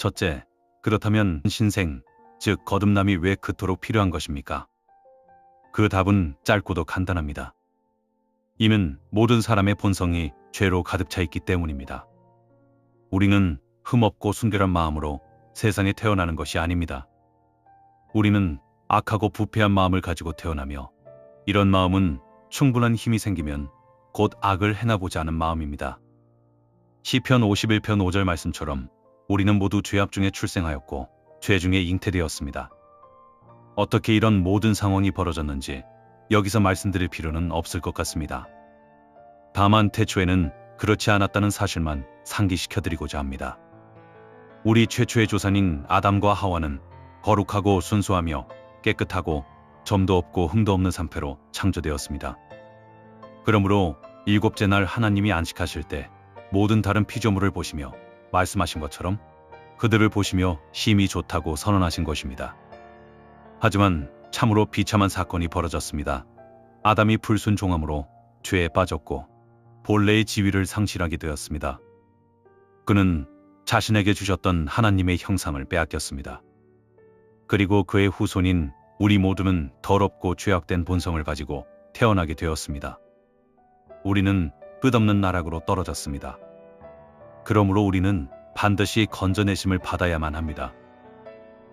첫째, 그렇다면 신생, 즉 거듭남이 왜 그토록 필요한 것입니까? 그 답은 짧고도 간단합니다. 이는 모든 사람의 본성이 죄로 가득 차 있기 때문입니다. 우리는 흠없고 순결한 마음으로 세상에 태어나는 것이 아닙니다. 우리는 악하고 부패한 마음을 가지고 태어나며 이런 마음은 충분한 힘이 생기면 곧 악을 행하고자 하는 마음입니다. 시편 51편 5절 말씀처럼 우리는 모두 죄악 중에 출생하였고 죄 중에 잉태되었습니다. 어떻게 이런 모든 상황이 벌어졌는지 여기서 말씀드릴 필요는 없을 것 같습니다. 다만 태초에는 그렇지 않았다는 사실만 상기시켜드리고자 합니다. 우리 최초의 조상인 아담과 하와는 거룩하고 순수하며 깨끗하고 점도 없고 흠도 없는 상태로 창조되었습니다. 그러므로 일곱째 날 하나님이 안식하실 때 모든 다른 피조물을 보시며 말씀하신 것처럼 그들을 보시며 심히 좋다고 선언하신 것입니다. 하지만 참으로 비참한 사건이 벌어졌습니다. 아담이 불순종함으로 죄에 빠졌고 본래의 지위를 상실하게 되었습니다. 그는 자신에게 주셨던 하나님의 형상을 빼앗겼습니다. 그리고 그의 후손인 우리 모두는 더럽고 죄악된 본성을 가지고 태어나게 되었습니다. 우리는 끝없는 나락으로 떨어졌습니다. 그러므로 우리는 반드시 건져내심을 받아야만 합니다.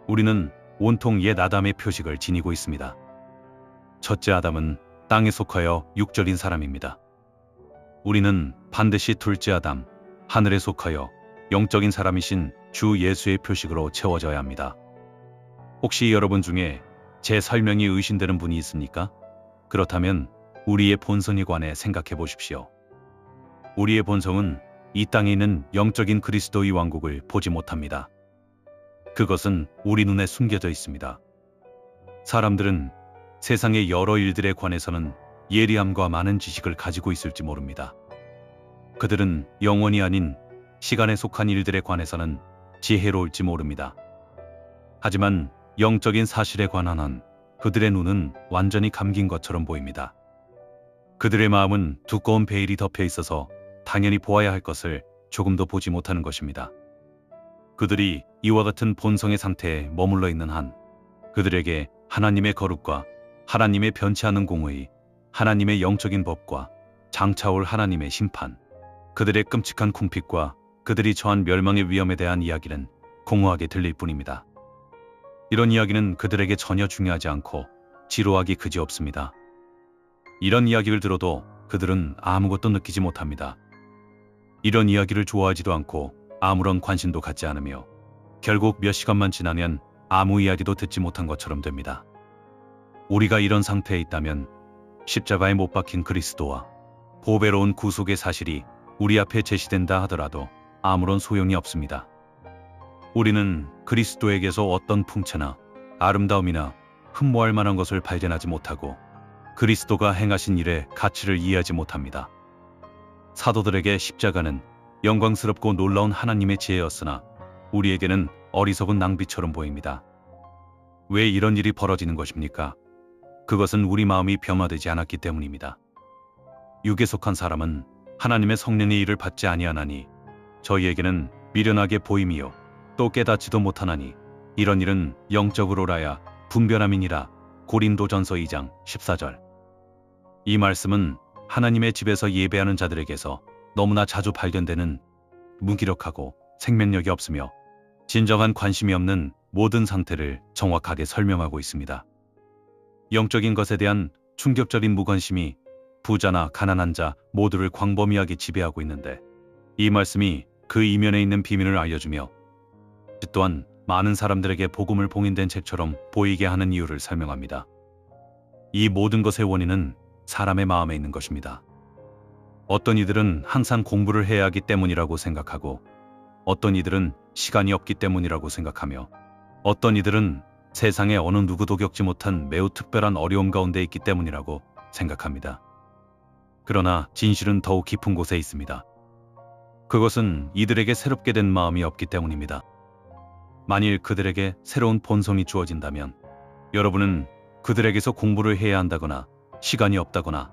우리는 온통 옛 아담의 표식을 지니고 있습니다. 첫째 아담은 땅에 속하여 육적인 사람입니다. 우리는 반드시 둘째 아담, 하늘에 속하여 영적인 사람이신 주 예수의 표식으로 채워져야 합니다. 혹시 여러분 중에 제 설명이 의심되는 분이 있습니까? 그렇다면 우리의 본성에 관해 생각해 보십시오. 우리의 본성은 이 땅에 있는 영적인 그리스도의 왕국을 보지 못합니다. 그것은 우리 눈에 숨겨져 있습니다. 사람들은 세상의 여러 일들에 관해서는 예리함과 많은 지식을 가지고 있을지 모릅니다. 그들은 영원이 아닌 시간에 속한 일들에 관해서는 지혜로울지 모릅니다. 하지만 영적인 사실에 관한 한 그들의 눈은 완전히 감긴 것처럼 보입니다. 그들의 마음은 두꺼운 베일이 덮여 있어서 당연히 보아야 할 것을 조금도 보지 못하는 것입니다. 그들이 이와 같은 본성의 상태에 머물러 있는 한 그들에게 하나님의 거룩과 하나님의 변치 않은 공의, 하나님의 영적인 법과 장차올 하나님의 심판, 그들의 끔찍한 궁핍과 그들이 처한 멸망의 위험에 대한 이야기는 공허하게 들릴 뿐입니다. 이런 이야기는 그들에게 전혀 중요하지 않고 지루하기 그지없습니다. 이런 이야기를 들어도 그들은 아무것도 느끼지 못합니다. 이런 이야기를 좋아하지도 않고 아무런 관심도 갖지 않으며 결국 몇 시간만 지나면 아무 이야기도 듣지 못한 것처럼 됩니다. 우리가 이런 상태에 있다면 십자가에 못 박힌 그리스도와 보배로운 구속의 사실이 우리 앞에 제시된다 하더라도 아무런 소용이 없습니다. 우리는 그리스도에게서 어떤 풍채나 아름다움이나 흠모할 만한 것을 발견하지 못하고 그리스도가 행하신 일의 가치를 이해하지 못합니다. 사도들에게 십자가는 영광스럽고 놀라운 하나님의 지혜였으나 우리에게는 어리석은 낭비처럼 보입니다. 왜 이런 일이 벌어지는 것입니까? 그것은 우리 마음이 변화되지 않았기 때문입니다. 육에 속한 사람은 하나님의 성령의 일을 받지 아니하나니 저희에게는 미련하게 보임이요 또 깨닫지도 못하나니 이런 일은 영적으로라야 분별함이니라. 고린도전서 2장 14절. 이 말씀은 하나님의 집에서 예배하는 자들에게서 너무나 자주 발견되는 무기력하고 생명력이 없으며 진정한 관심이 없는 모든 상태를 정확하게 설명하고 있습니다. 영적인 것에 대한 충격적인 무관심이 부자나 가난한 자 모두를 광범위하게 지배하고 있는데 이 말씀이 그 이면에 있는 비밀을 알려주며 또한 많은 사람들에게 복음을 봉인된 책처럼 보이게 하는 이유를 설명합니다. 이 모든 것의 원인은 사람의 마음에 있는 것입니다. 어떤 이들은 항상 공부를 해야 하기 때문이라고 생각하고 어떤 이들은 시간이 없기 때문이라고 생각하며 어떤 이들은 세상에 어느 누구도 겪지 못한 매우 특별한 어려움 가운데 있기 때문이라고 생각합니다. 그러나 진실은 더욱 깊은 곳에 있습니다. 그것은 이들에게 새롭게 된 마음이 없기 때문입니다. 만일 그들에게 새로운 본성이 주어진다면 여러분은 그들에게서 공부를 해야 한다거나 시간이 없다거나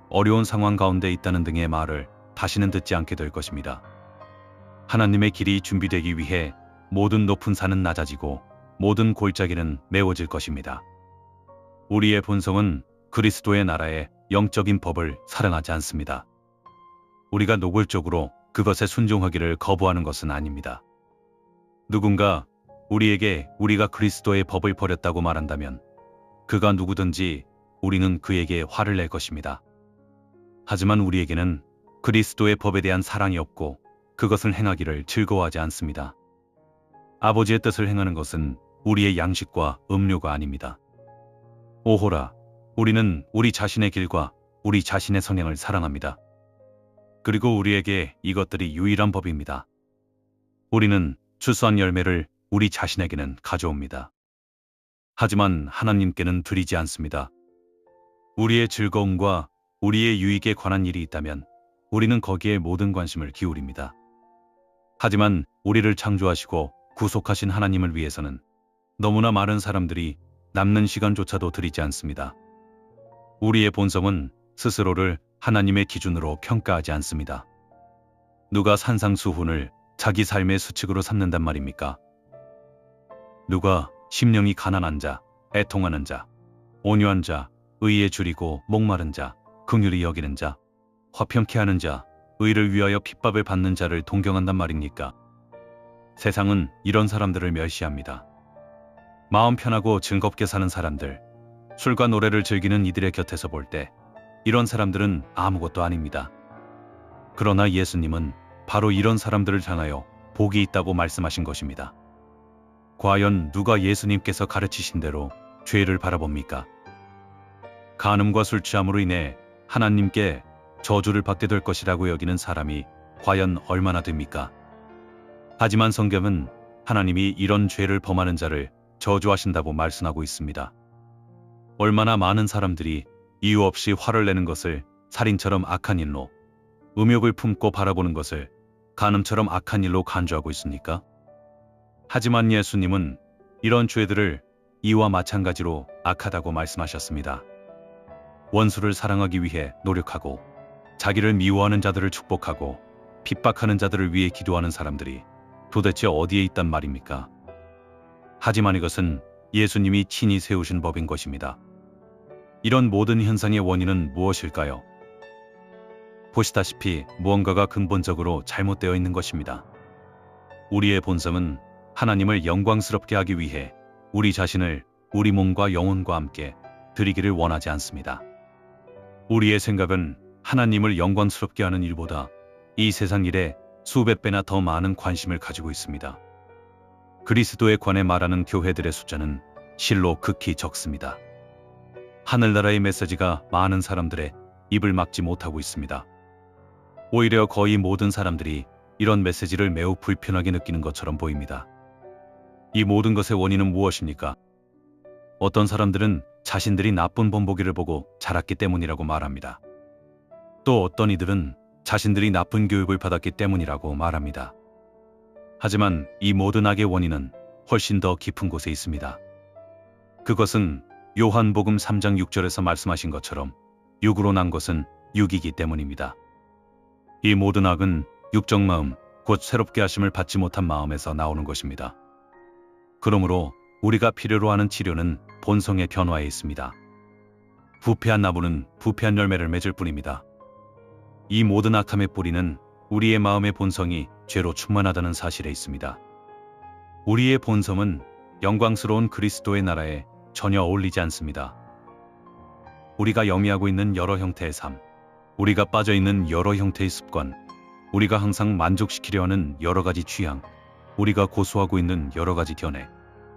어려운 상황 가운데 있다는 등의 말을 다시는 듣지 않게 될 것입니다. 하나님의 길이 준비되기 위해 모든 높은 산은 낮아지고 모든 골짜기는 메워질 것입니다. 우리의 본성은 그리스도의 나라의 영적인 법을 사랑하지 않습니다. 우리가 노골적으로 그것에 순종하기를 거부하는 것은 아닙니다. 누군가 우리에게 우리가 그리스도의 법을 버렸다고 말한다면 그가 누구든지 우리는 그에게 화를 낼 것입니다. 하지만 우리에게는 그리스도의 법에 대한 사랑이 없고 그것을 행하기를 즐거워하지 않습니다. 아버지의 뜻을 행하는 것은 우리의 양식과 음료가 아닙니다. 오호라, 우리는 우리 자신의 길과 우리 자신의 성향을 사랑합니다. 그리고 우리에게 이것들이 유일한 법입니다. 우리는 추수한 열매를 우리 자신에게는 가져옵니다. 하지만 하나님께는 드리지 않습니다. 우리의 즐거움과 우리의 유익에 관한 일이 있다면 우리는 거기에 모든 관심을 기울입니다. 하지만 우리를 창조하시고 구속하신 하나님을 위해서는 너무나 많은 사람들이 남는 시간조차도 드리지 않습니다. 우리의 본성은 스스로를 하나님의 기준으로 평가하지 않습니다. 누가 산상수훈을 자기 삶의 수칙으로 삼는단 말입니까? 누가 심령이 가난한 자, 애통하는 자, 온유한 자, 의에 줄이고 목마른 자, 긍휼히 여기는 자, 화평케 하는 자, 의를 위하여 핍박을 받는 자를 동경한단 말입니까? 세상은 이런 사람들을 멸시합니다. 마음 편하고 즐겁게 사는 사람들, 술과 노래를 즐기는 이들의 곁에서 볼 때 이런 사람들은 아무것도 아닙니다. 그러나 예수님은 바로 이런 사람들을 향하여 복이 있다고 말씀하신 것입니다. 과연 누가 예수님께서 가르치신 대로 죄를 바라봅니까? 간음과 술 취함으로 인해 하나님께 저주를 받게 될 것이라고 여기는 사람이 과연 얼마나 됩니까? 하지만 성경은 하나님이 이런 죄를 범하는 자를 저주하신다고 말씀하고 있습니다. 얼마나 많은 사람들이 이유 없이 화를 내는 것을 살인처럼 악한 일로, 음욕을 품고 바라보는 것을 간음처럼 악한 일로 간주하고 있습니까? 하지만 예수님은 이런 죄들을 이와 마찬가지로 악하다고 말씀하셨습니다. 원수를 사랑하기 위해 노력하고 자기를 미워하는 자들을 축복하고 핍박하는 자들을 위해 기도하는 사람들이 도대체 어디에 있단 말입니까? 하지만 이것은 예수님이 친히 세우신 법인 것입니다. 이런 모든 현상의 원인은 무엇일까요? 보시다시피 무언가가 근본적으로 잘못되어 있는 것입니다. 우리의 본성은 하나님을 영광스럽게 하기 위해 우리 자신을 우리 몸과 영혼과 함께 드리기를 원하지 않습니다. 우리의 생각은 하나님을 영광스럽게 하는 일보다 이 세상 일에 수백 배나 더 많은 관심을 가지고 있습니다. 그리스도에 관해 말하는 교회들의 숫자는 실로 극히 적습니다. 하늘나라의 메시지가 많은 사람들의 입을 막지 못하고 있습니다. 오히려 거의 모든 사람들이 이런 메시지를 매우 불편하게 느끼는 것처럼 보입니다. 이 모든 것의 원인은 무엇입니까? 어떤 사람들은 자신들이 나쁜 본보기를 보고 자랐기 때문이라고 말합니다. 또 어떤 이들은 자신들이 나쁜 교육을 받았기 때문이라고 말합니다. 하지만 이 모든 악의 원인은 훨씬 더 깊은 곳에 있습니다. 그것은 요한복음 3장 6절에서 말씀하신 것처럼 육으로 난 것은 육이기 때문입니다. 이 모든 악은 육적 마음, 곧 새롭게 하심을 받지 못한 마음에서 나오는 것입니다. 그러므로 우리가 필요로 하는 치료는 본성의 변화에 있습니다. 부패한 나무는 부패한 열매를 맺을 뿐입니다. 이 모든 악함의 뿌리는 우리의 마음의 본성이 죄로 충만하다는 사실에 있습니다. 우리의 본성은 영광스러운 그리스도의 나라에 전혀 어울리지 않습니다. 우리가 영위하고 있는 여러 형태의 삶, 우리가 빠져 있는 여러 형태의 습관, 우리가 항상 만족시키려 하는 여러 가지 취향, 우리가 고수하고 있는 여러 가지 견해,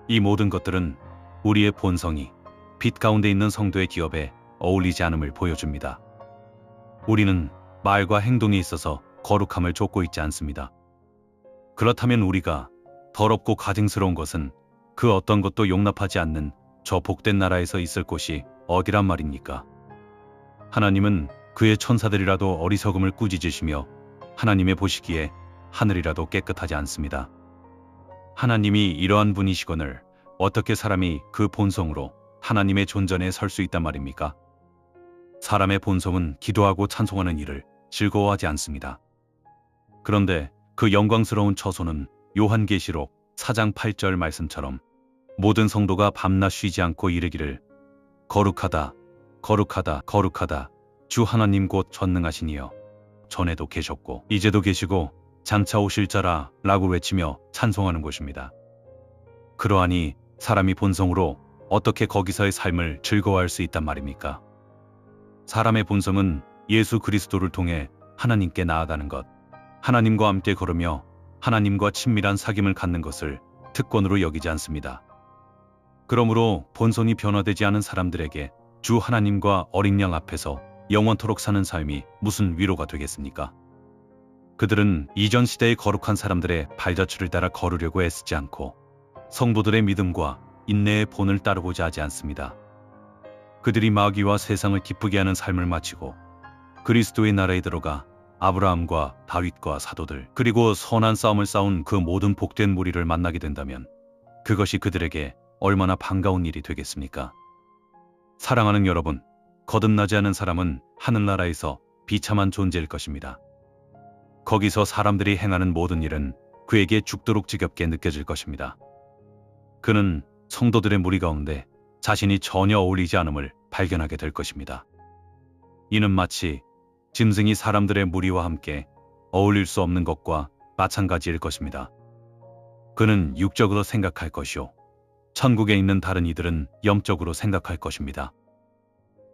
이 모든 것들은 우리의 본성이 빛 가운데 있는 성도의 기업에 어울리지 않음을 보여줍니다. 우리는 말과 행동에 있어서 거룩함을 쫓고 있지 않습니다. 그렇다면 우리가 더럽고 가증스러운 것은 그 어떤 것도 용납하지 않는 저 복된 나라에서 있을 곳이 어디란 말입니까? 하나님은 그의 천사들이라도 어리석음을 꾸짖으시며 하나님의 보시기에 하늘이라도 깨끗하지 않습니다. 하나님이 이러한 분이시거늘 어떻게 사람이 그 본성으로 하나님의 존전에 설 수 있단 말입니까? 사람의 본성은 기도하고 찬송하는 일을 즐거워하지 않습니다. 그런데 그 영광스러운 처소는 요한계시록 4장 8절 말씀처럼 모든 성도가 밤낮 쉬지 않고 이르기를 거룩하다, 거룩하다, 거룩하다. 주 하나님 곧 전능하신 이여. 전에도 계셨고 이제도 계시고 장차 오실 자라 라고 외치며 찬송하는 것입니다. 그러하니 사람이 본성으로 어떻게 거기서의 삶을 즐거워할 수 있단 말입니까? 사람의 본성은 예수 그리스도를 통해 하나님께 나아가는 것, 하나님과 함께 걸으며 하나님과 친밀한 사귐을 갖는 것을 특권으로 여기지 않습니다. 그러므로 본성이 변화되지 않은 사람들에게 주 하나님과 어린 양 앞에서 영원토록 사는 삶이 무슨 위로가 되겠습니까? 그들은 이전 시대의 거룩한 사람들의 발자취를 따라 걸으려고 애쓰지 않고 성도들의 믿음과 인내의 본을 따르고자 하지 않습니다. 그들이 마귀와 세상을 기쁘게 하는 삶을 마치고 그리스도의 나라에 들어가 아브라함과 다윗과 사도들 그리고 선한 싸움을 싸운 그 모든 복된 무리를 만나게 된다면 그것이 그들에게 얼마나 반가운 일이 되겠습니까? 사랑하는 여러분, 거듭나지 않은 사람은 하늘나라에서 비참한 존재일 것입니다. 거기서 사람들이 행하는 모든 일은 그에게 죽도록 지겹게 느껴질 것입니다. 그는 성도들의 무리 가운데 자신이 전혀 어울리지 않음을 발견하게 될 것입니다. 이는 마치 짐승이 사람들의 무리와 함께 어울릴 수 없는 것과 마찬가지일 것입니다. 그는 육적으로 생각할 것이요 천국에 있는 다른 이들은 영적으로 생각할 것입니다.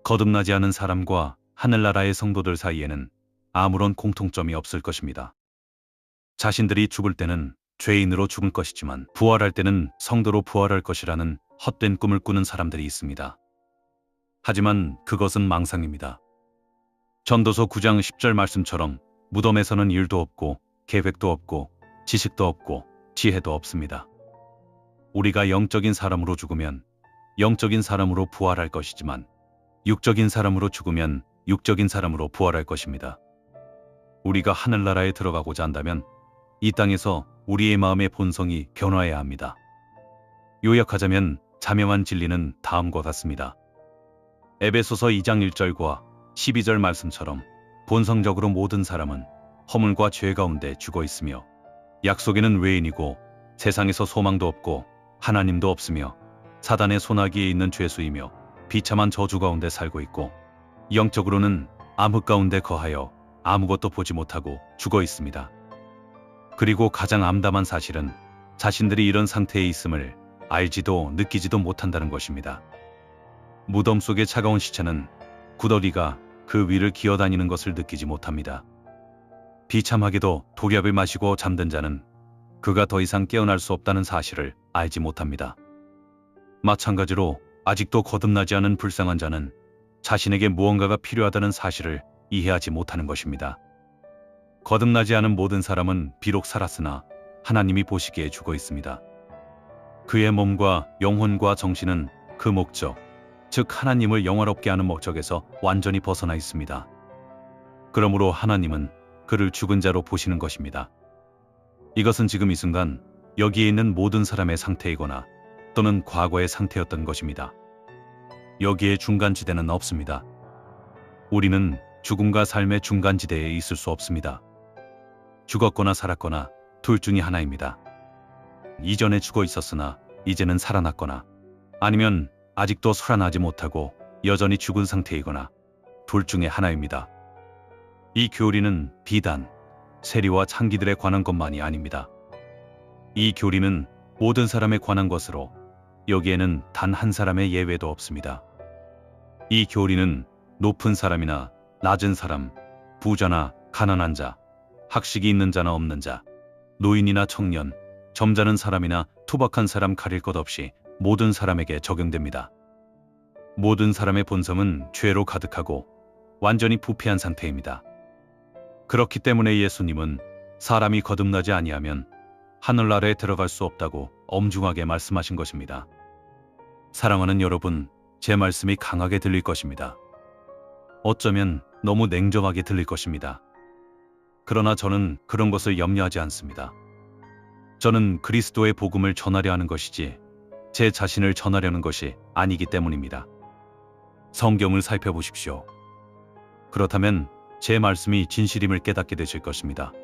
거듭나지 않은 사람과 하늘나라의 성도들 사이에는 아무런 공통점이 없을 것입니다. 자신들이 죽을 때는 죄인으로 죽을 것이지만 부활할 때는 성도로 부활할 것이라는 헛된 꿈을 꾸는 사람들이 있습니다. 하지만 그것은 망상입니다. 전도서 9장 10절 말씀처럼 무덤에서는 일도 없고 계획도 없고 지식도 없고 지혜도 없습니다. 우리가 영적인 사람으로 죽으면 영적인 사람으로 부활할 것이지만 육적인 사람으로 죽으면 육적인 사람으로 부활할 것입니다. 우리가 하늘나라에 들어가고자 한다면 이 땅에서 우리의 마음의 본성이 변화해야 합니다. 요약하자면 자명한 진리는 다음과 같습니다. 에베소서 2장 1절과 12절 말씀처럼 본성적으로 모든 사람은 허물과 죄 가운데 죽어 있으며 약속에는 외인이고 세상에서 소망도 없고 하나님도 없으며 사단의 손아귀에 있는 죄수이며 비참한 저주 가운데 살고 있고 영적으로는 암흑 가운데 거하여 아무것도 보지 못하고 죽어 있습니다. 그리고 가장 암담한 사실은 자신들이 이런 상태에 있음을 알지도 느끼지도 못한다는 것입니다. 무덤 속의 차가운 시체는 구더기가 그 위를 기어다니는 것을 느끼지 못합니다. 비참하게도 독약을 마시고 잠든 자는 그가 더 이상 깨어날 수 없다는 사실을 알지 못합니다. 마찬가지로 아직도 거듭나지 않은 불쌍한 자는 자신에게 무언가가 필요하다는 사실을 이해하지 못하는 것입니다. 거듭나지 않은 모든 사람은 비록 살았으나 하나님이 보시기에 죽어 있습니다. 그의 몸과 영혼과 정신은 그 목적, 즉 하나님을 영화롭게 하는 목적에서 완전히 벗어나 있습니다. 그러므로 하나님은 그를 죽은 자로 보시는 것입니다. 이것은 지금 이 순간 여기에 있는 모든 사람의 상태이거나 또는 과거의 상태였던 것입니다. 여기에 중간지대는 없습니다. 우리는 죽음과 삶의 중간지대에 있을 수 없습니다. 죽었거나 살았거나 둘 중에 하나입니다. 이전에 죽어 있었으나 이제는 살아났거나 아니면 아직도 살아나지 못하고 여전히 죽은 상태이거나 둘 중에 하나입니다. 이 교리는 비단 세리와 창기들에 관한 것만이 아닙니다. 이 교리는 모든 사람에 관한 것으로 여기에는 단 한 사람의 예외도 없습니다. 이 교리는 높은 사람이나 낮은 사람, 부자나 가난한 자, 학식이 있는 자나 없는 자, 노인이나 청년, 점잖은 사람이나 투박한 사람 가릴 것 없이 모든 사람에게 적용됩니다. 모든 사람의 본성은 죄로 가득하고 완전히 부패한 상태입니다. 그렇기 때문에 예수님은 사람이 거듭나지 아니하면 하늘나라에 들어갈 수 없다고 엄중하게 말씀하신 것입니다. 사랑하는 여러분, 제 말씀이 강하게 들릴 것입니다. 어쩌면 너무 냉정하게 들릴 것입니다. 그러나 저는 그런 것을 염려하지 않습니다. 저는 그리스도의 복음을 전하려 하는 것이지 제 자신을 전하려는 것이 아니기 때문입니다. 성경을 살펴보십시오. 그렇다면 제 말씀이 진실임을 깨닫게 되실 것입니다.